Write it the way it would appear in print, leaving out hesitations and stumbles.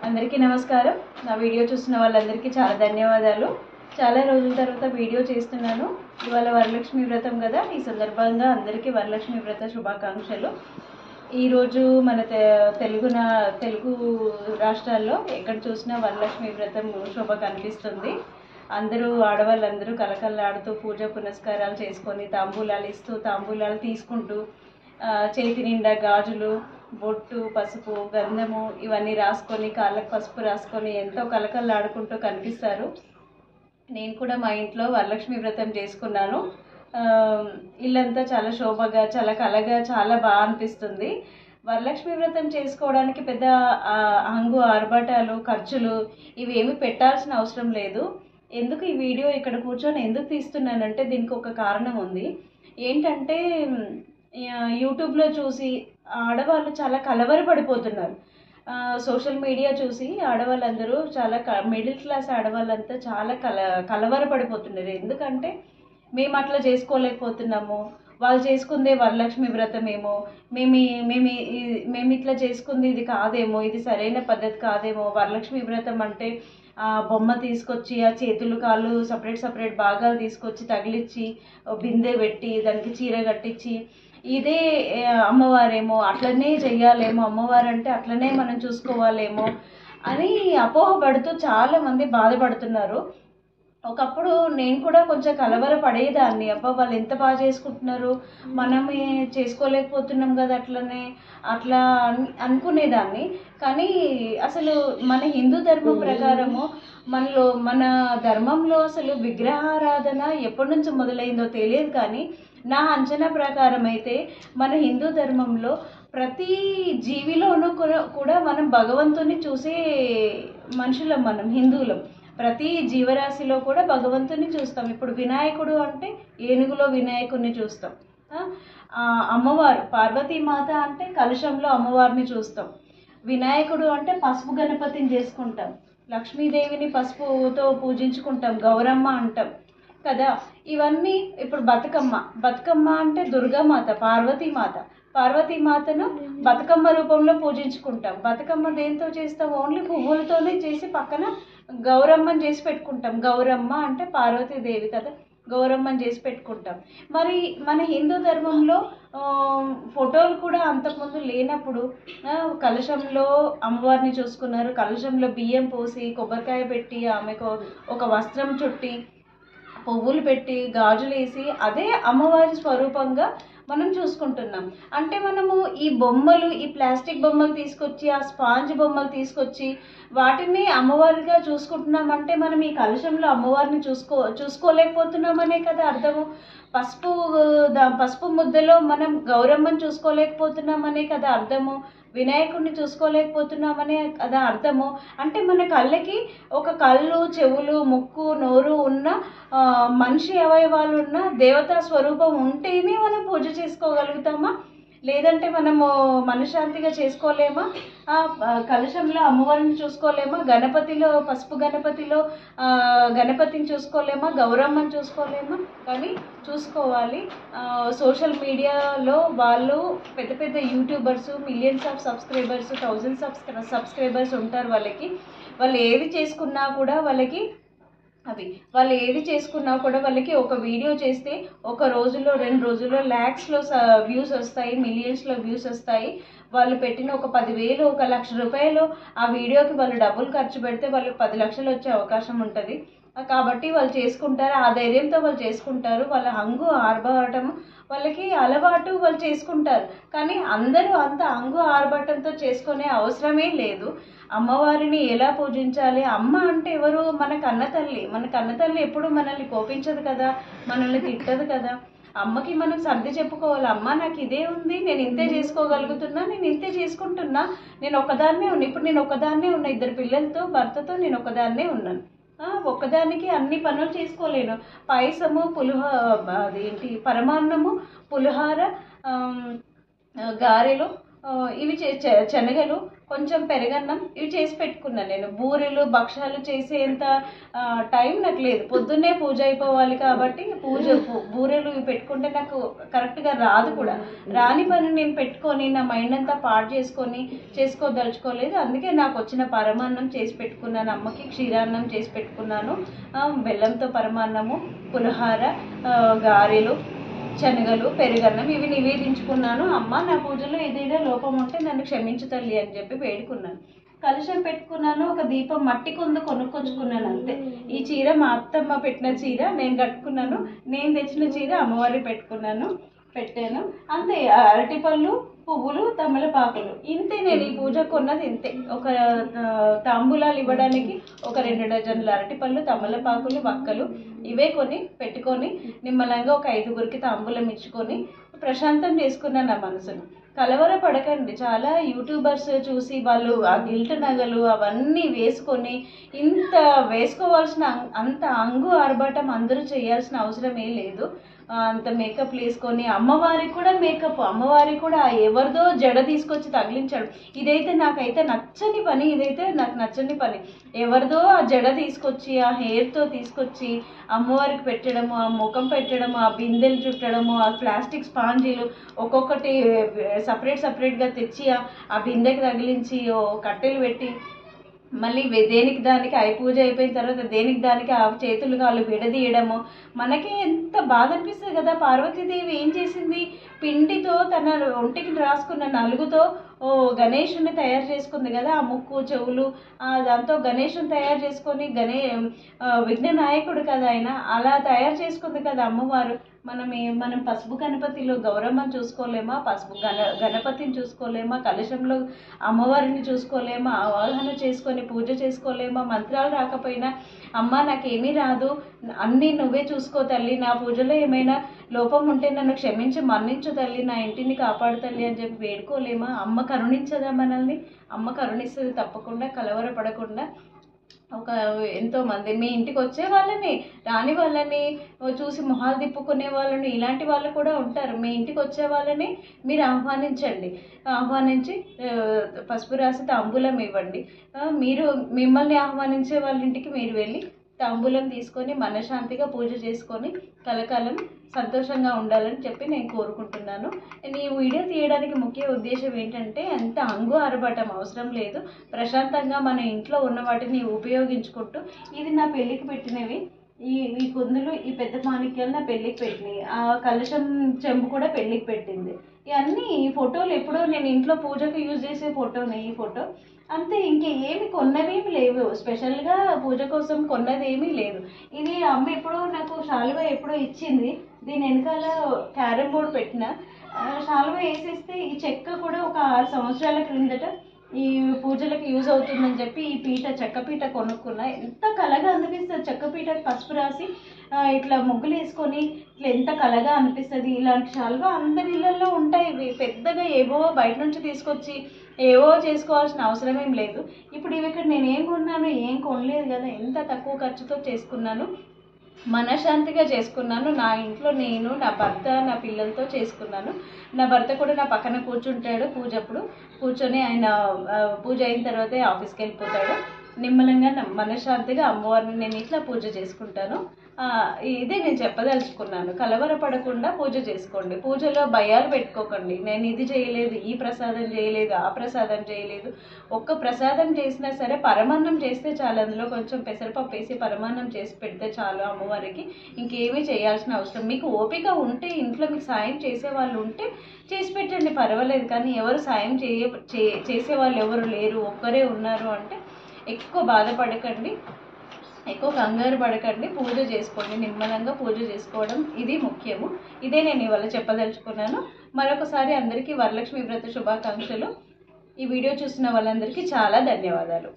అందరికీ నమస్కారం. నా వీడియో చూస్తున్న వాళ్ళందరికీ చాలా ధన్యవాదాలు. చాలా రోజుల తర్వాత వీడియో చేస్తున్నాను. ఇవాళ వరలక్ష్మి వ్రతం కదా, ఈ సందర్భంగా అందరికీ వరలక్ష్మి వ్రత శుభాకాంక్షలు. ఈరోజు మన తెలుగు రాష్ట్రాల్లో ఎక్కడ చూసినా వరలక్ష్మి వ్రతం శోభ కనిపిస్తుంది. అందరూ ఆడవాళ్ళందరూ కలకల్లాడుతూ పూజ పునస్కారాలు చేసుకొని తాంబూలాలు ఇస్తూ తాంబూలాలు తీసుకుంటూ చేతి నిండా గాజులు, బొట్టు, పసుపు, గంధము ఇవన్నీ రాసుకొని కాళ్ళకు పసుపు రాసుకొని ఎంతో కలకల్లాడుకుంటూ కనిపిస్తారు. నేను కూడా మా ఇంట్లో వరలక్ష్మి వ్రతం చేసుకున్నాను. ఇల్లంతా చాలా శోభగా, చాలా కలగా, చాలా బాగా అనిపిస్తుంది. వరలక్ష్మి వ్రతం చేసుకోవడానికి పెద్ద హంగు ఆర్భాటాలు, ఖర్చులు ఇవేమి పెట్టాల్సిన అవసరం లేదు. ఎందుకు ఈ వీడియో ఇక్కడ కూర్చొని ఎందుకు తీస్తున్నానంటే దీనికి ఒక కారణం ఉంది. ఏంటంటే యూట్యూబ్లో చూసి ఆడవాళ్ళు చాలా కలవరపడిపోతున్నారు. సోషల్ మీడియా చూసి ఆడవాళ్ళందరూ చాలా మిడిల్ క్లాస్ ఆడవాళ్ళంతా చాలా కలవరపడిపోతున్నారు. ఎందుకంటే మేము అట్లా చేసుకోలేకపోతున్నాము, వాళ్ళు చేసుకుందే వరలక్ష్మి వ్రతమేమో, మేము ఇట్లా చేసుకుంది ఇది కాదేమో, ఇది సరైన పద్ధతి కాదేమో, వరలక్ష్మి వ్రతం అంటే బొమ్మ తీసుకొచ్చి ఆ చేతులు కాళ్ళు సపరేట్ భాగాలు తీసుకొచ్చి తగిలిచ్చి బిందె పెట్టి దానికి చీర కట్టించి ఇదే అమ్మవారేమో, అట్లనే చెయ్యాలేమో, అమ్మవారు అంటే అట్లనే మనం చూసుకోవాలేమో అని అపోహపడుతూ చాలామంది బాధపడుతున్నారు. ఒకప్పుడు నేను కూడా కొంచెం కలవరపడేదాన్ని. అబ్బా వాళ్ళు ఎంత బాగా చేసుకుంటున్నారు, మనమే చేసుకోలేకపోతున్నాం కదా, అట్లా అనుకునేదాన్ని. కానీ అసలు మన హిందూ ధర్మం ప్రకారము మన ధర్మంలో అసలు విగ్రహారాధన ఎప్పటి నుంచి మొదలైందో తెలియదు. కానీ నా అంచనా ప్రకారం అయితే మన హిందూ ధర్మంలో ప్రతి జీవిలోనూ కూడా మనం భగవంతుని చూసే మనుషులం, మనం హిందువులం. ప్రతి జీవరాశిలో కూడా భగవంతుని చూస్తాం. ఇప్పుడు వినాయకుడు అంటే ఏనుగులో వినాయకుడిని చూస్తాం. అమ్మవారు పార్వతీమాత అంటే కలశంలో అమ్మవారిని చూస్తాం. వినాయకుడు అంటే పసుపు గణపతిని చేసుకుంటాం. లక్ష్మీదేవిని పసుపుతో పూజించుకుంటాం, గౌరమ్మ అంటాం కదా. ఇవన్నీ ఇప్పుడు బతుకమ్మ అంటే దుర్గామాత, పార్వతీమాతను బతుకమ్మ రూపంలో పూజించుకుంటాం. బతుకమ్మ దేంతో చేస్తాం? ఓన్లీ పువ్వులతోనే చేసి పక్కన గౌరమ్మని చేసి పెట్టుకుంటాం. గౌరమ్మ అంటే పార్వతీదేవి కదా, గౌరమ్మని చేసి పెట్టుకుంటాం. మరి మన హిందూ ధర్మంలో ఫోటోలు కూడా అంతకుముందు లేనప్పుడు కలశంలో అమ్మవారిని చూసుకున్నారు. కలశంలో బియ్యం పోసి కొబ్బరికాయ పెట్టి ఆమెకు ఒక వస్త్రం చుట్టి పువ్వులు పెట్టి గాజులు వేసి అదే అమ్మవారి స్వరూపంగా మనం చూసుకుంటున్నాం. అంటే మనము ఈ బొమ్మలు, ఈ ప్లాస్టిక్ బొమ్మలు తీసుకొచ్చి, ఆ స్పాంజ్ బొమ్మలు తీసుకొచ్చి వాటిని అమ్మవారిగా చూసుకుంటున్నామంటే మనం ఈ కలశంలో అమ్మవారిని చూసుకోలేకపోతున్నామనే కదా అర్థము. పసుపు ముద్దలో మనం గౌరమ్మని చూసుకోలేకపోతున్నామనే కదా అర్థము. వినాయకుడిని చూసుకోలేకపోతున్నామనే కదా అర్థము. అంటే మన కళ్ళకి ఒక కళ్ళు, చెవులు, ముక్కు, నోరు ఉన్న మనిషి అవయవాలు ఉన్న దేవతా స్వరూపం ఉంటేనే మనం పూజ చేసుకోగలుగుతామా? లేదంటే మనము మనశ్శాంతిగా చేసుకోలేమా? కలశంలో అమ్మవారిని చూసుకోలేమా? గణపతిలో పసుపు గణపతిలో గణపతిని చూసుకోలేమా? గౌరమ్మని చూసుకోలేమా? కానీ చూసుకోవాలి. సోషల్ మీడియాలో వాళ్ళు పెద్ద పెద్ద YouTubers, millions of subscribers, thousands of subscribers ఉంటారు. వాళ్ళు ఏది చేసుకున్నా కూడా వాళ్ళకి ఒక వీడియో చేస్తే ఒక రోజులో 2 రోజుల్లో ల్యాక్స్లో వ్యూస్ వస్తాయి, మిలియన్స్లో వ్యూస్ వస్తాయి. వాళ్ళు పెట్టిన ఒక 10,000, 1,00,000 రూపాయలు ఆ వీడియోకి వాళ్ళు డబ్బులు ఖర్చు పెడితే వాళ్ళకి 10 లక్షలు వచ్చే అవకాశం ఉంటుంది. కాబట్టి వాళ్ళు చేసుకుంటారు, ఆ ధైర్యంతో వాళ్ళు చేసుకుంటారు. వాళ్ళ హంగు ఆర్భాటం వాళ్ళకి అలవాటు, వాళ్ళు చేసుకుంటారు. కానీ అందరూ అంత హంగు ఆర్భాటంతో చేసుకునే అవసరమే లేదు. అమ్మవారిని ఎలా పూజించాలి? అమ్మ అంటే ఎవరు? మన కన్నతల్లి ఎప్పుడు మనల్ని కోపించదు కదా, మనల్ని తిట్టదు కదా. అమ్మకి మనం సర్ది చెప్పుకోవాలి. అమ్మ నాకు ఇదే ఉంది, నేను ఇంతే చేసుకోగలుగుతున్నా, నేను ఇంతే చేసుకుంటున్నా, నేను ఒక్కదాన్నే ఉన్నా. ఇప్పుడు నేను ఒక్కదాన్నే ఉన్నా, 2 పిల్లలతో, భర్తతో నేను ఒక్కదాన్నే ఉన్నాను. ఒక్కదానికి అన్ని పనులు చేసుకోలేను. పాయసము, పరమాన్నము, పులిహోర, గారెలు, ఇవి శనగలు, కొంచెం పెరగన్నం ఇవి చేసి పెట్టుకున్నాను. నేను బూరెలు భక్షాలు చేసేంత టైం నాకు లేదు. పొద్దున్నే పూజ అయిపోవాలి కాబట్టి బూరెలు ఇవి పెట్టుకుంటే నాకు కరెక్ట్గా రాదు కూడా. రాని పని నేను పెట్టుకొని నా మైండ్ అంతా పాడు చేసుకోదలుచుకోలేదు. అందుకే నాకు వచ్చిన పరమాన్నం చేసి పెట్టుకున్నాను. అమ్మకి క్షీరాన్నం చేసి పెట్టుకున్నాను. బెల్లంతో పరమాన్నము, పులిహార, గారెలు, శనగలు, పెరుగన్నం ఇవి నివేదించుకున్నాను. అమ్మ నా పూజలో ఏదైనా లోపం ఉంటే నన్ను క్షమించు తల్లి అని చెప్పి వేడుకున్నాను. కలశం పెట్టుకున్నాను. ఒక దీపం మట్టి కుందు కొనుక్కొచ్చుకున్నాను అంతే. ఈ చీర మా అత్తమ్మ పెట్టిన చీర నేను కట్టుకున్నాను. నేను తెచ్చిన చీర అమ్మవారికి పెట్టాను అంతే. అరటిపళ్ళు, పువ్వులు, తమలపాకులు ఇంతే. నేను ఈ పూజ కొన్నది ఇంతే. ఒక తాంబూలాలు ఇవ్వడానికి ఒక 2 డజన్ల అరటిపళ్ళు, తమలపాకులు, వక్కలు ఇవే పెట్టుకొని నిమ్మలంగా ఒక 5గురికి తాంబూలం ఇచ్చుకొని ప్రశాంతం చేసుకున్నాను నా మనసును. కలవరపడకండి. చాలా యూట్యూబర్స్ చూసి వాళ్ళు ఆ గిల్ట్ నగలు అవన్నీ వేసుకొని ఇంత వేసుకోవాల్సిన అంత అంగు ఆర్భాటం అందరూ చేయాల్సిన అవసరం లేదు. అంత మేకప్ వేసుకొని అమ్మవారికి కూడా ఎవరిదో జడ తీసుకొచ్చి తగిలించాడు. నాకైతే నాకు నచ్చని పని. ఎవరిదో ఆ జడ తీసుకొచ్చి ఆ హెయిర్తో తీసుకొచ్చి అమ్మవారికి పెట్టడము, ఆ ముఖం పెట్టడము, ఆ బిందెలు చుట్టడము, ఆ ప్లాస్టిక్ స్పాంజీలు ఒక్కొక్కటి సపరేట్గా తెచ్చి ఆ బిందెకి తగిలించి కట్టెలు పెట్టి మళ్ళీ దేనికి దానికి పూజ అయిపోయిన తర్వాత దేనికి దానికి ఆ చేతులు కాళ్ళు విడదీయడము మనకి ఎంత బాధ అనిపిస్తుంది కదా. పార్వతీదేవి ఏం చేసింది? పిండితో తన ఒంటికి రాసుకున్న నలుగుతో గణేషుని తయారు చేసుకుంది కదా. ఆ ముక్కు, చెవులు దాంతో గణేషుని తయారు చేసుకొని విఘ్ననాయకుడు కదా ఆయన. అలా తయారు చేసుకుంది కదా అమ్మవారు. మనం పసుపు గణపతిలో గౌరమ్మని చూసుకోలేమా? పసుపు గణపతిని చూసుకోలేమా? కలశంలో అమ్మవారిని చూసుకోలేమా? ఆవాహన చేసుకొని పూజ చేసుకోలేమా? మంత్రాలు రాకపోయినా అమ్మ నాకేమీ రాదు, అన్నీ నువ్వే చూసుకో తల్లి, నా పూజలో ఏమైనా లోపం ఉంటే నన్ను క్షమించి మన్నించు తల్లి, నా ఇంటిని కాపాడు తల్లి అని చెప్పి వేడుకోలేమా? అమ్మ కరుణించదా మనల్ని? అమ్మ కరుణిస్తుంది తప్పకుండా. కలవరపడకుండా ఎంతోమంది మీ ఇంటికి వచ్చే వాళ్ళని, రాని వాళ్ళని, చూసి మొహాలు తిప్పుకునే వాళ్ళని, ఇలాంటి వాళ్ళు కూడా ఉంటారు. మీ ఇంటికి వచ్చే వాళ్ళని మీరు ఆహ్వానించి పసుపు రాసి తాంబూలం ఇవ్వండి. మిమ్మల్ని ఆహ్వానించే వాళ్ళ ఇంటికి మీరు వెళ్ళి తాంబూలం తీసుకొని మనశ్శాంతిగా పూజ చేసుకొని కలకాలం సంతోషంగా ఉండాలని చెప్పి నేను కోరుకుంటున్నాను. నేను ఈ వీడియో తీయడానికి ముఖ్య ఉద్దేశం ఏంటంటే అంత అంగు ఆరబటం అవసరం లేదు. ప్రశాంతంగా మన ఇంట్లో ఉన్న వాటిని ఉపయోగించుకుంటూ, ఇది నా పెళ్ళికి పెట్టినవి, ఈ కుందులు, ఈ పెద్ద మాణిక్యాలు నా పెళ్ళికి పెట్టినవి, ఆ కలశం చెంబు కూడా పెళ్ళికి పెట్టింది. ఇవన్నీ ఈ ఫోటోలు ఎప్పుడో నేను ఇంట్లో పూజకు యూజ్ చేసే ఫోటోనే ఈ ఫోటో అంతే. ఇంకేమి కొన్నవేమి లేవు, స్పెషల్గా పూజ కోసం కొన్నది ఏమీ లేదు. ఇది అమ్మ ఎప్పుడో నాకు శాలువా ఎప్పుడో ఇచ్చింది. దీని వెనకాల క్యారమ్ బోర్డ్ పెట్టిన శాలువా వేసేస్తే ఈ చెక్క కూడా ఒక 6 సంవత్సరాల క్రిందట ఈ పూజలకు యూజ్ అవుతుందని చెప్పి ఈ చెక్క పీట కొనుక్కున్నా. ఎంత కళగా అనిపిస్తుంది చెక్క పీటకు పసుపు రాసి ఇట్లా ముగ్గులు వేసుకొని ఇట్లా ఎంత కళగా అనిపిస్తుంది. ఇలాంటి శాలువా అందరి ఇళ్ళల్లో ఉంటాయి. పెద్దగా ఏవో బయట నుంచి తీసుకొచ్చి ఏవో చేసుకోవాల్సిన అవసరం ఏం లేదు. ఇప్పుడు ఇవి ఇక్కడ నేను ఏం కొన్నాను, ఏం కొనలేదు కదా, ఎంత తక్కువ ఖర్చుతో చేసుకున్నాను, మనశ్శాంతిగా చేసుకున్నాను. నా ఇంట్లో నేను, నా భర్త, నా పిల్లలతో చేసుకున్నాను. నా భర్త కూడా నా పక్కన కూర్చుంటాడు పూజప్పుడు. కూర్చొని ఆయన పూజ అయిన తర్వాతే ఆఫీస్కి వెళ్ళిపోతాడు. నిమ్మలంగా మనశ్శాంతిగా అమ్మవారిని నేను ఇట్లా పూజ చేసుకుంటాను. ఇదే నేను చెప్పదలుచుకున్నాను. కలవరపడకుండా పూజ చేసుకోండి. పూజలో భయాలు పెట్టుకోకండి. నేను ఇది చేయలేదు, ఈ ప్రసాదం చేయలేదు, ఆ ప్రసాదం చేయలేదు. ఒక్క ప్రసాదం చేసినా సరే పరమాన్నం చేస్తే చాలు. అందులో కొంచెం పెసరపప్పు వేసి పరమాన్నం చేసి పెడితే చాలు అమ్మవారికి. ఇంకేమీ చేయాల్సిన అవసరం. మీకు ఓపిక ఉంటే, ఇంట్లో మీకు సాయం చేసే వాళ్ళు ఉంటే చేసి పెట్టండి, పర్వాలేదు. కానీ ఎవరు సాయం చేసేవాళ్ళు ఎవరు లేరు, ఒక్కరే ఉన్నారు అంటే ఎక్కువ బాధపడకండి, ఎక్కువ కంగారు పడకండి. పూజ చేసుకోండి, నిమ్మలంగా పూజ చేసుకోవడం ఇది ముఖ్యము. ఇదే నేను ఇవాళ చెప్పదలుచుకున్నాను. మరొకసారి అందరికీ వరలక్ష్మి వ్రత శుభాకాంక్షలు. ఈ వీడియో చూసిన వాళ్ళందరికీ చాలా ధన్యవాదాలు.